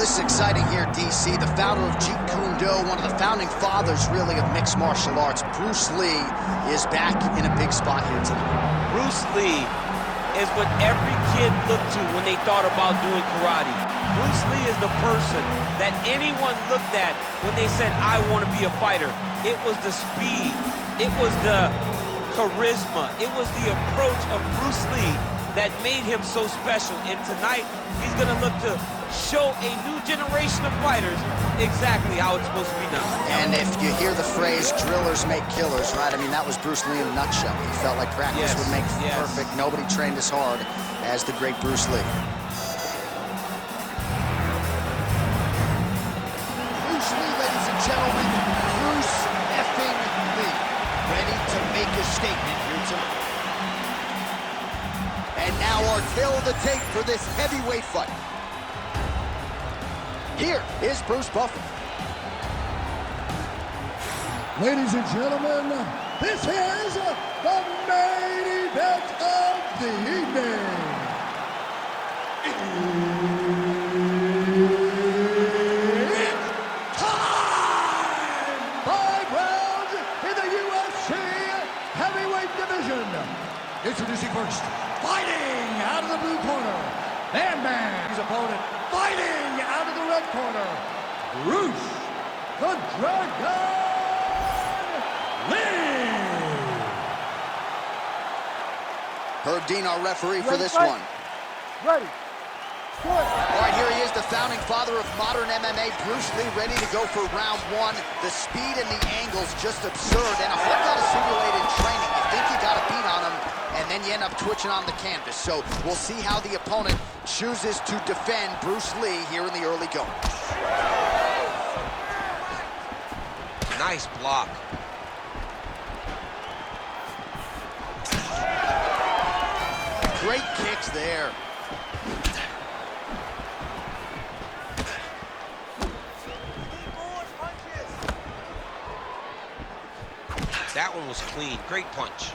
this is exciting here, DC. The founder of Jeet Kun Do, one of the founding fathers, really, of mixed martial arts, Bruce Lee, is back in a big spot here tonight. Bruce Lee is what every kid looked to when they thought about doing karate. Bruce Lee is the person that anyone looked at when they said, I want to be a fighter. It was the speed, it was the charisma, it was the approach of Bruce Lee that made him so special. And tonight, he's gonna look to show a new generation of fighters exactly how it's supposed to be done. And if you hear the phrase, drillers make killers, right? I mean, that was Bruce Lee in a nutshell. He felt like practice would make perfect. Nobody trained as hard as the great Bruce Lee. Bruce Lee, ladies and gentlemen, Bruce effing Lee, ready to make a statement here tonight. And now our tale of the tape for this heavyweight fight. Here is Bruce Buffer. Ladies and gentlemen, this is the main event of the evening. It's time! 5 rounds in the UFC heavyweight division. Introducing first, fighting out of the blue corner, Man, his opponent, fighting out of the red corner, Bruce the Dragon Lee. Herb Dean, our referee for this one. Ready. Good. All right, here he is, the founding father of modern MMA, Bruce Lee, ready to go for round one. The speed and the angles just absurd, and a whole lot of simulated training. You think you got a beat on him, and then you end up twitching on the canvas. So we'll see how the opponent chooses to defend Bruce Lee here in the early going. Nice block. Great kicks there. That one was clean. Great punch.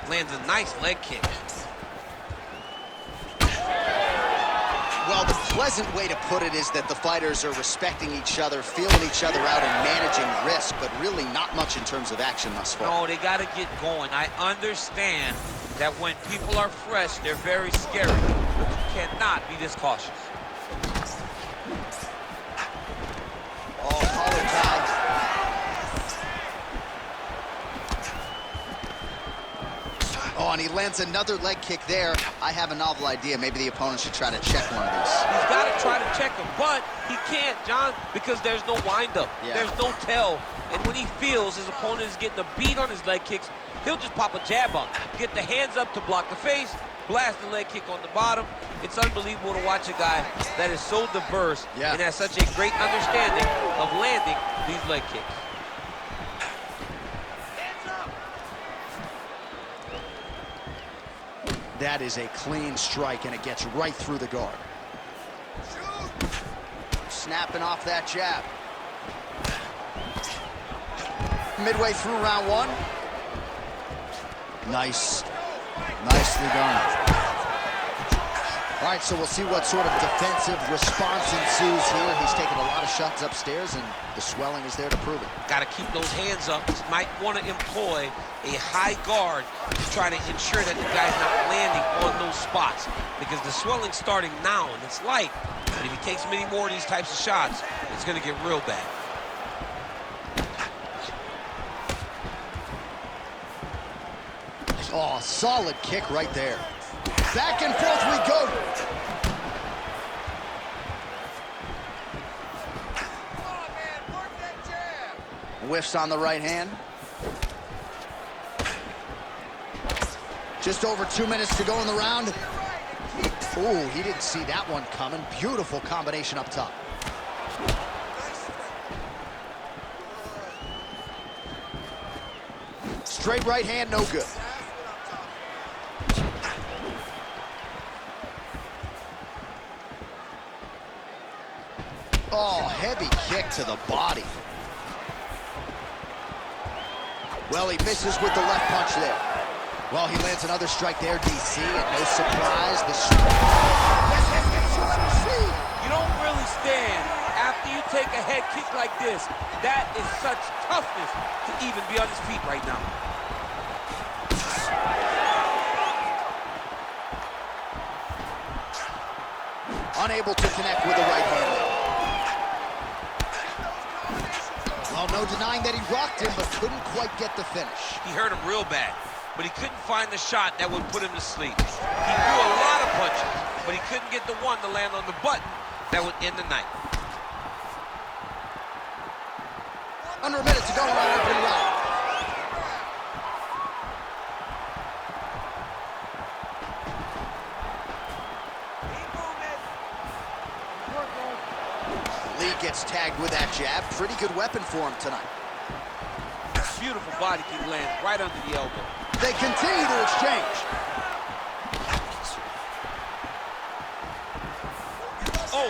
Lands a nice leg kick. Well, the pleasant way to put it is that the fighters are respecting each other, feeling each other out, and managing risk, but really not much in terms of action thus far. No, they got to get going. I understand that when people are fresh, they're very scary. But you cannot be this cautious. Oh, collar tie. Oh, and he lands another leg kick there. I have a novel idea. Maybe the opponent should try to check one of these. He's got to try to check him, but he can't, John, because there's no windup. Yeah. There's no tell. And when he feels his opponent is getting a beat on his leg kicks, he'll just pop a jab on him. Get the hands up to block the face, blast the leg kick on the bottom. It's unbelievable to watch a guy that is so diverse and has such a great understanding of landing these leg kicks. That is a clean strike, and it gets right through the guard. Snapping off that jab. Midway through round one. Nice. Nicely done. All right, so we'll see what sort of defensive response ensues here. He's taken a lot of shots upstairs, and the swelling is there to prove it. Got to keep those hands up. Might want to employ a high guard to try to ensure that the guy's not landing on those spots, because the swelling's starting now, and it's light. But if he takes many more of these types of shots, it's going to get real bad. Oh, solid kick right there. Back and forth we go. Come on, man, work that jab. Whiffs on the right hand. Just over 2 minutes to go in the round. Ooh, he didn't see that one coming. Beautiful combination up top. Straight right hand, no good. Oh, heavy kick to the body. Well, he misses with the left punch there. Well, he lands another strike there, DC, and no surprise, the strike. Yes. You don't really stand after you take a head kick like this. That is such toughness to even be on his feet right now. Unable to connect with the right hand there. Well, no denying that he rocked him, but couldn't quite get the finish. He hurt him real bad, but he couldn't find the shot that would put him to sleep. He threw a lot of punches, but he couldn't get the one to land on the button that would end the night. Under a minute to go in our opening round. Lee gets tagged with that jab. Pretty good weapon for him tonight. Beautiful body kick lands right under the elbow. They continue to exchange. Oh!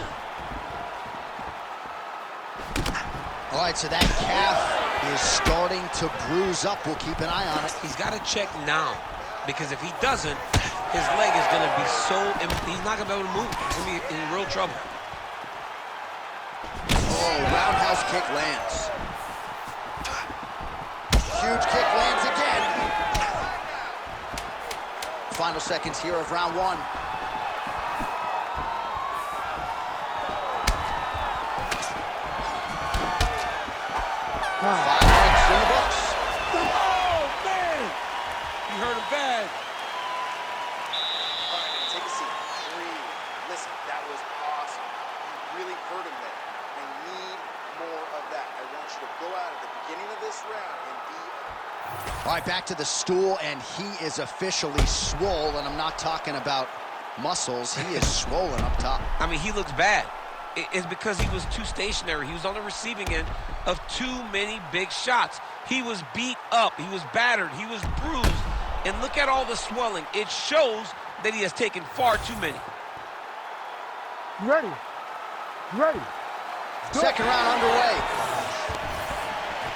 All right, so that calf is starting to bruise up. We'll keep an eye on it. He's got to check now, because if he doesn't, his leg is going to be so... He's not going to be able to move. He's going to be in real trouble. Oh, roundhouse kick lands. Huge kick lands again. Final seconds here of round one. 5 minutes in the books. Oh, man! He hurt him bad. All right, take a seat. Breathe. Listen, that was awesome. You really hurt him there. I need more of that. I want you to go out at the beginning of this round and be... All right, back to the stool, and he is officially swole, and I'm not talking about muscles. He is swollen up top. I mean, he looks bad. It's because he was too stationary. He was on the receiving end of too many big shots. He was beat up. He was battered. He was bruised. And look at all the swelling. It shows that he has taken far too many. Ready. Ready. Second round underway.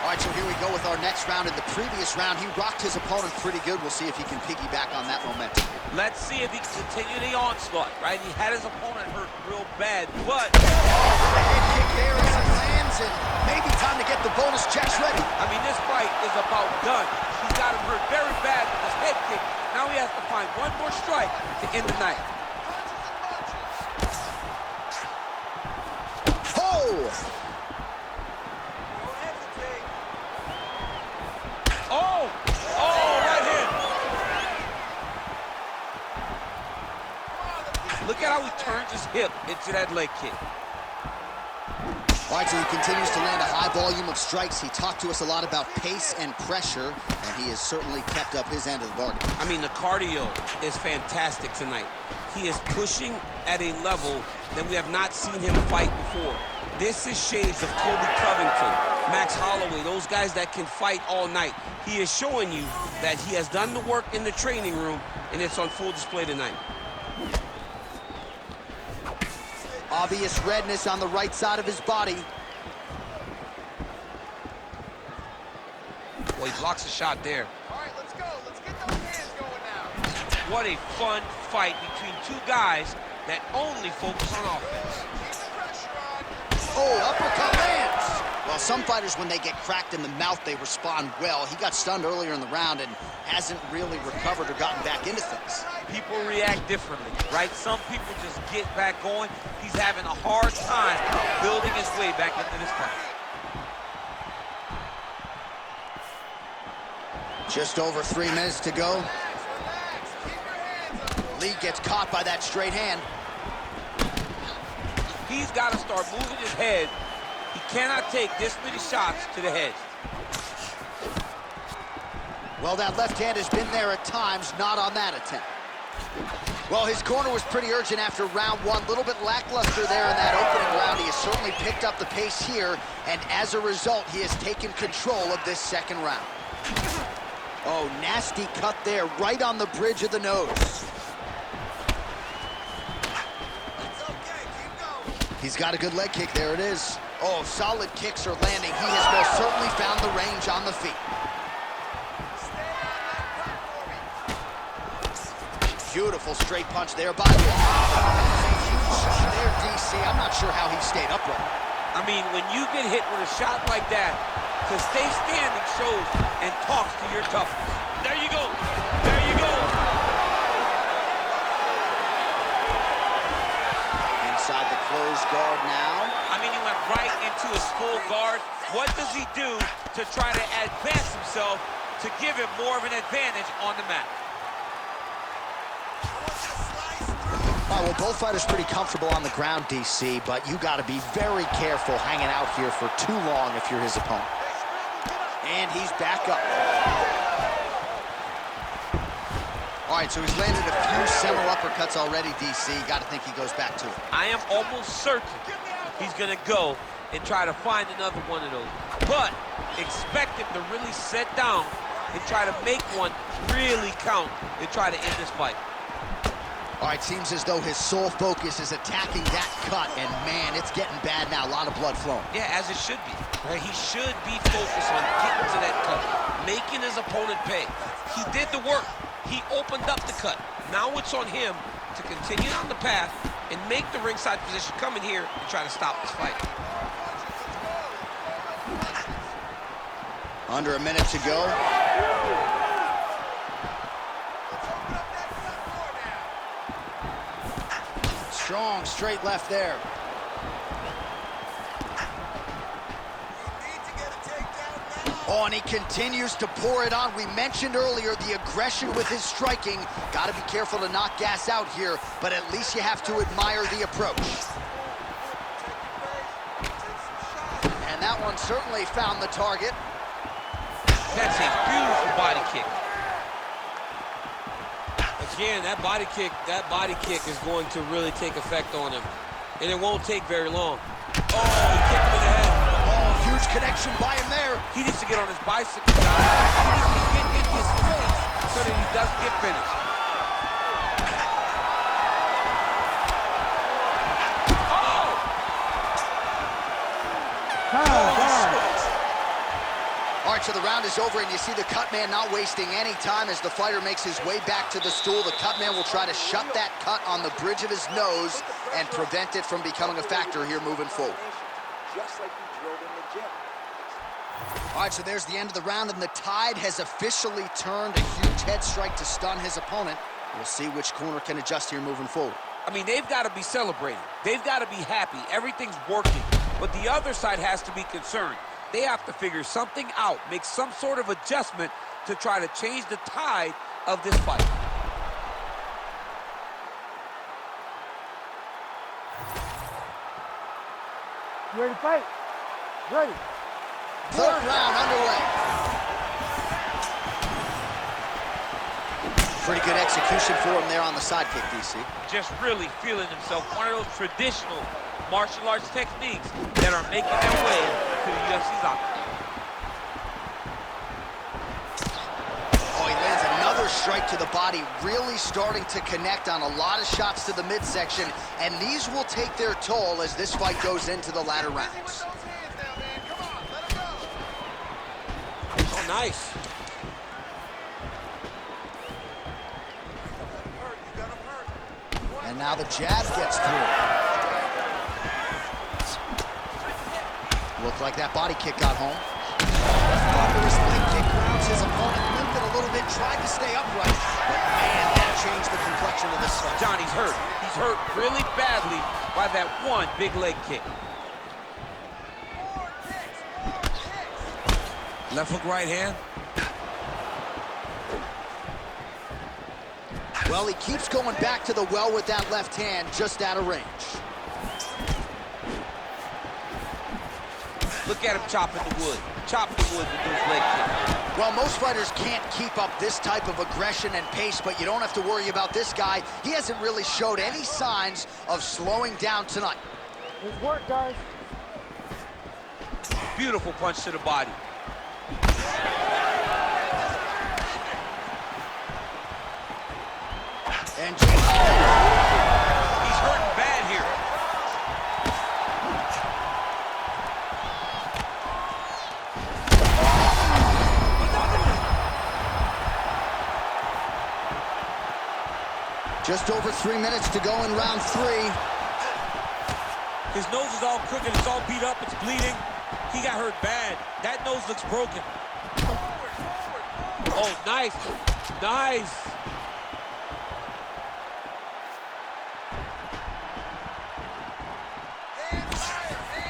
All right, so here we go with our next round. In the previous round, he rocked his opponent pretty good. We'll see if he can piggyback on that momentum. Let's see if he can continue the onslaught, right? He had his opponent hurt real bad, but... Oh, the head kick there as he lands, and maybe time to get the bonus checks ready. I mean, this fight is about done. He's got him hurt very bad with his head kick. Now he has to find one more strike to end the night. Oh! Oh! Oh, right hand! Look at how he turns his hip into that leg kick. All right, so he continues to land a high volume of strikes. He talked to us a lot about pace and pressure, and he has certainly kept up his end of the bargain. I mean, the cardio is fantastic tonight. He is pushing at a level that we have not seen him fight before. This is shades of Kobe Covington, Max Holloway, those guys that can fight all night. He is showing you that he has done the work in the training room, and it's on full display tonight. Obvious redness on the right side of his body. Well, he blocks a shot there. All right, let's go. Let's get those hands going now. What a fun fight between two guys that only focus on offense. Keep the pressure on. Oh, uppercut lands. Well, some fighters, when they get cracked in the mouth, they respond well. He got stunned earlier in the round and hasn't really recovered or gotten back into things. People react differently, right? Some people just get back going. He's having a hard time building his way back into this fight. Just over 3 minutes to go. Relax. Keep your hands up. Lee gets caught by that straight hand. He's got to start moving his head. He cannot take this many shots to the head. Well, that left hand has been there at times, not on that attempt. Well, his corner was pretty urgent after round one. A little bit lackluster there in that opening round. He has certainly picked up the pace here, and as a result, he has taken control of this second round. Oh, nasty cut there, right on the bridge of the nose. It's okay. Keep going. He's got a good leg kick. There it is. Oh, solid kicks are landing. He has most certainly found the range on the feet. Beautiful straight punch there by Lee. Huge shot there, DC. I'm not sure how he stayed upright. I mean, when you get hit with a shot like that, to stay standing shows and talks to your toughness. There you go. There you go. Inside the closed guard now. I mean, he went right into his full guard. What does he do to try to advance himself to give him more of an advantage on the mat? All right, well, both fighters pretty comfortable on the ground, DC, but you got to be very careful hanging out here for too long if you're his opponent. And he's back up. All right, so he's landed a few several uppercuts already, DC. Got to think he goes back to it. I am almost certain he's going to go and try to find another one of those. But expect him to really sit down and try to make one really count and try to end this fight. All right, seems as though his sole focus is attacking that cut, and man, it's getting bad now. A lot of blood flowing. Yeah, as it should be. Right? He should be focused on getting to that cut, making his opponent pay. He did the work. He opened up the cut. Now it's on him to continue on the path and make the ringside position, come in here and try to stop this fight. Under a minute to go. Strong straight left there. Oh, and he continues to pour it on. We mentioned earlier the aggression with his striking. Got to be careful to not gas out here, but at least you have to admire the approach. And that one certainly found the target. That's a beautiful body kick. Again, that body kick is going to really take effect on him. And it won't take very long. Oh, he kicked him in the head. Oh, huge connection by him there. He needs to get on his bicycle, guys. He needs to get in his face so that he doesn't get finished. All right, so the round is over, and you see the cut man not wasting any time as the fighter makes his way back to the stool. The cut man will try to shut that cut on the bridge of his nose and prevent it from becoming a factor here moving forward. Just like you drilled in the gym. All right, so there's the end of the round, and the tide has officially turned. A huge head strike to stun his opponent. We'll see which corner can adjust here moving forward. I mean, they've got to be celebrating. They've got to be happy. Everything's working. But the other side has to be concerned. They have to figure something out, make some sort of adjustment to try to change the tide of this fight. You ready to fight? Ready. Third round underway. Pretty good execution for him there on the side kick, DC. Just really feeling himself. One of those traditional martial arts techniques that are making their way to the UFC's octagon. Oh, he lands another strike to the body, really starting to connect on a lot of shots to the midsection, and these will take their toll as this fight goes into the latter rounds. Oh, nice. And now the jab gets through. Looked like that body kick got home. Thunderous leg kick grounds his opponent, limped it a little bit, tried to stay upright, but man, that changed the complexion of this fight. Johnny's hurt. He's hurt really badly by that one big leg kick. Left hook, right hand. Well, he keeps going back to the well with that left hand, just out of range. Look at him chopping the wood. Chopping the wood with those leg kicks. Well, most fighters can't keep up this type of aggression and pace, but you don't have to worry about this guy. He hasn't really showed any signs of slowing down tonight. Good work, guys. Beautiful punch to the body. And he's hurting bad here. Just over 3 minutes to go in round 3. His nose is all crooked, it's all beat up, it's bleeding. He got hurt bad. That nose looks broken. Oh, nice. Nice.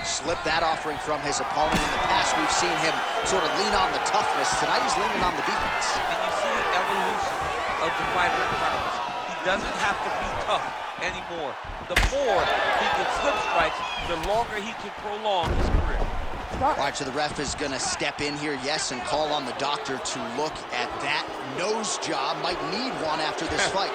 Slipped that offering from his opponent. In the past, we've seen him sort of lean on the toughness. Tonight, he's leaning on the defense. And you see the evolution of the fighter in front of us. He doesn't have to be tough anymore. The more he can slip strikes, the longer he can prolong his career. All right, so the ref is going to step in here, yes, and call on the doctor to look at that nose job. Might need one after this fight.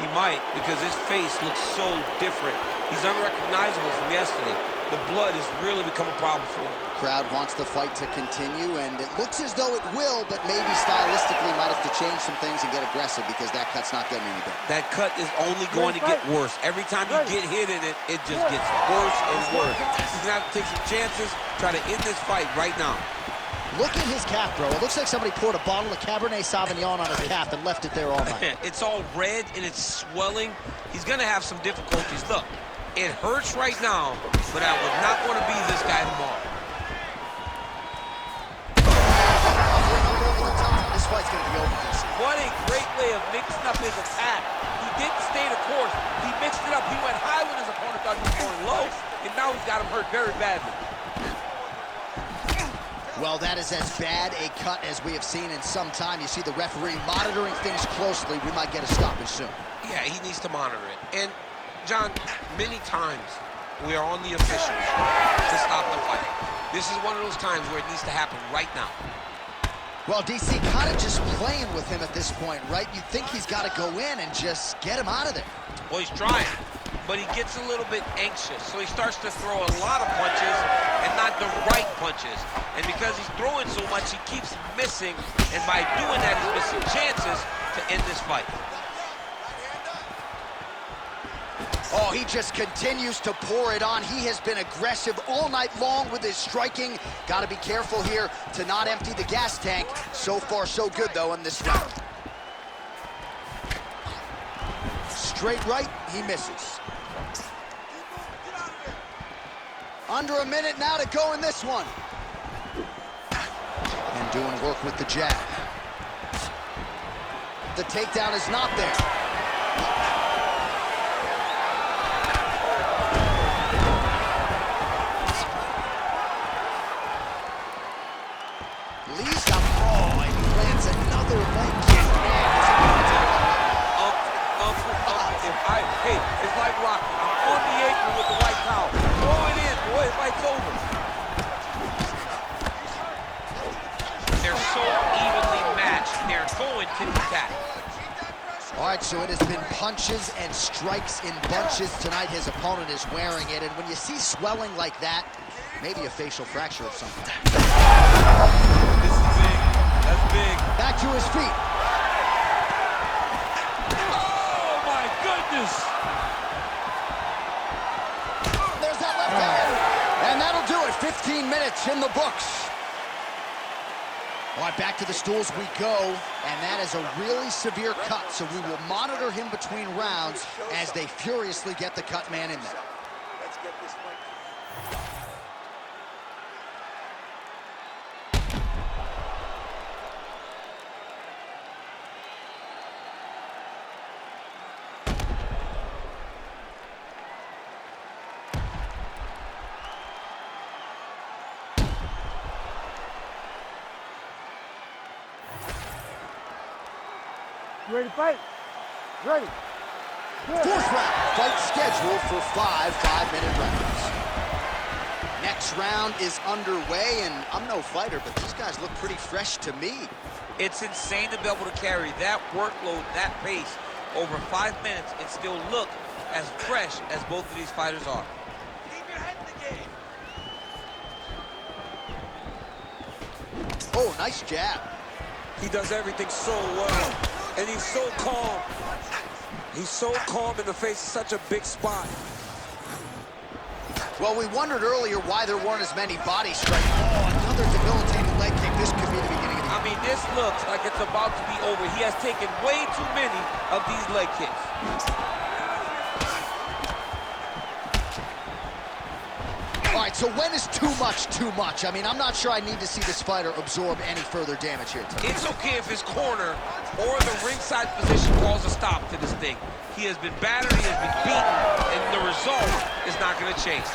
He might, because his face looks so different. He's unrecognizable from yesterday. The blood has really become a problem for him. Crowd wants the fight to continue, and it looks as though it will, but maybe stylistically might have to change some things and get aggressive because that cut's not getting any better. That cut is only going to get worse. Every time you get hit in it, it just gets worse and worse. He's going to have to take some chances, try to end this fight right now. Look at his calf, bro. It looks like somebody poured a bottle of Cabernet Sauvignon on his calf and left it there all night. It's all red and it's swelling. He's going to have some difficulties. Look, it hurts right now, but I would not want to be this guy tomorrow. This fight's going to be over, DC. What a great way of mixing up his attack. He didn't stay the course. He mixed it up. He went high when his opponent thought he was going low, and now he's got him hurt very badly. Well, that is as bad a cut as we have seen in some time. You see the referee monitoring things closely. We might get a stoppage soon. Yeah, he needs to monitor it. And, John, many times we are on the officials to stop the fight. This is one of those times where it needs to happen right now. Well, DC kind of just playing with him at this point, right? You think he's got to go in and just get him out of there. Well, he's trying, but he gets a little bit anxious. So he starts to throw a lot of punches and not the right punches. And because he's throwing so much, he keeps missing. And by doing that, he's missing chances to end this fight. Oh, he just continues to pour it on. He has been aggressive all night long with his striking. Got to be careful here to not empty the gas tank. So far, so good, though, in this round. Straight right, he misses. Under a minute now to go in this one. And doing work with the jab. The takedown is not there. Lee's got and he lands another leg kick. Hey, it's like Rocky. I'm on the apron with the white towel. Throw it in, boy, the fight's over. They're so evenly matched. They're going tit-for-tat. All right, so it has been punches and strikes in bunches tonight. His opponent is wearing it, and when you see swelling like that, maybe a facial fracture of some kind. This is big. That's big. Back to his feet. Oh, my goodness. There's that left hand. And that'll do it. 15 minutes in the books. All right, back to the stools we go, and that is a really severe cut, so we will monitor him between rounds as they furiously get the cut man in there. Let's get this fight. You ready to fight? Ready. Good. Fourth round, fight scheduled for 5 5-minute rounds. Next round is underway, and I'm no fighter, but these guys look pretty fresh to me. It's insane to be able to carry that workload, that pace, over 5 minutes and still look as fresh as both of these fighters are. Keep your head in the game. Oh, nice jab. He does everything so well, and he's so calm. He's so calm in the face of such a big spot. Well, we wondered earlier why there weren't as many body strikes. Oh, another debilitating leg kick. This could be the beginning of the I mean, this looks like it's about to be over. He has taken way too many of these leg kicks. All right, so when is too much too much? I mean, I'm not sure I need to see this fighter absorb any further damage here tonight. It's okay if his corner or the ringside position calls a stop to this thing. He has been battered, he has been beaten, and the result is not going to change.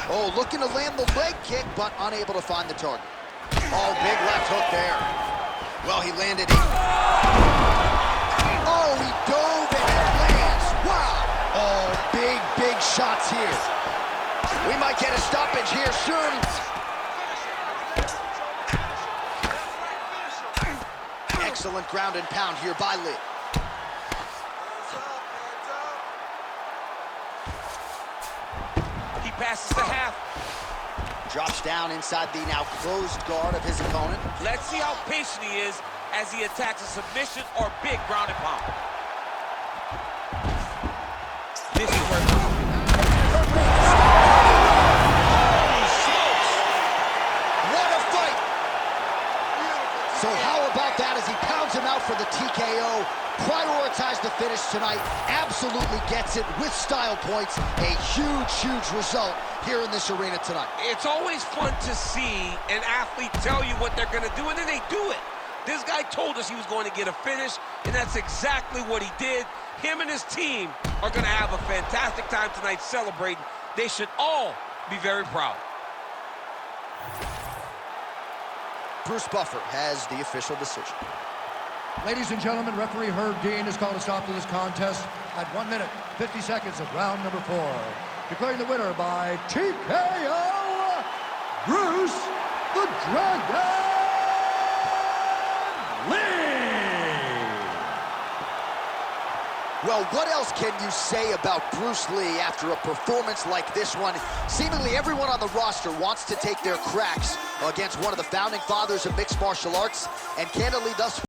Oh, looking to land the leg kick, but unable to find the target. Oh, big left hook there. Well, he landed it. Oh, he dove and it lands. Wow. Oh, big shots here. We might get a stoppage here soon. Excellent ground and pound here by Lee. He passes the half. Drops down inside the now closed guard of his opponent. Let's see how patient he is as he attacks a submission or big ground and pound. This is where... What a fight! So how about that as he pounds him out for the TKO? Prioritize the finish tonight. Absolutely gets it with style points. A huge result here in this arena tonight. It's always fun to see an athlete tell you what they're going to do, and then they do it. This guy told us he was going to get a finish, and that's exactly what he did. Him and his team are going to have a fantastic time tonight celebrating. They should all be very proud. Bruce Buffer has the official decision. Ladies and gentlemen, referee Herb Dean has called a stop to this contest at 1 minute, 50 seconds of round number 4. Declaring the winner by TKO, Bruce the Dragon Lee! Well, what else can you say about Bruce Lee after a performance like this one? Seemingly everyone on the roster wants to take their cracks against one of the founding fathers of mixed martial arts, and candidly thus